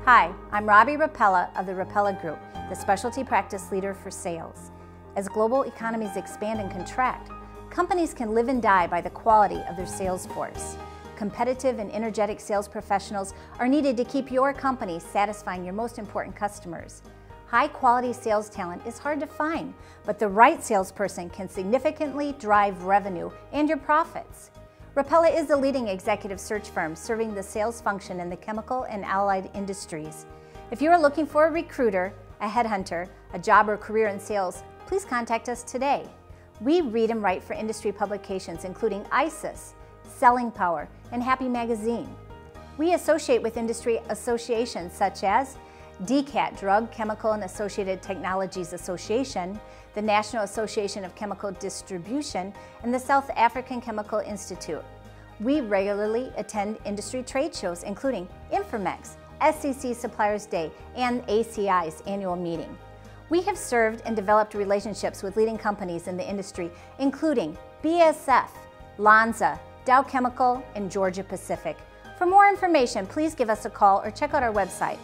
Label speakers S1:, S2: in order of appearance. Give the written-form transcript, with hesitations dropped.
S1: Hi, I'm Robbie Rapella of the Rapella Group, the specialty practice leader for sales. As global economies expand and contract, companies can live and die by the quality of their sales force. Competitive and energetic sales professionals are needed to keep your company satisfying your most important customers. High-quality sales talent is hard to find, but the right salesperson can significantly drive revenue and your profits. Rapella is the leading executive search firm serving the sales function in the chemical and allied industries. If you are looking for a recruiter, a headhunter, a job or career in sales, please contact us today. We read and write for industry publications including ICIS, Selling Power, and Happy Magazine. We associate with industry associations such as DCAT, Drug, Chemical, and Associated Technologies Association, the National Association of Chemical Distribution, and the South African Chemical Institute. We regularly attend industry trade shows including Informex, SCC Suppliers Day, and ACI's annual meeting. We have served and developed relationships with leading companies in the industry including BASF, Lonza, Dow Chemical, and Georgia Pacific. For more information, please give us a call or check out our website,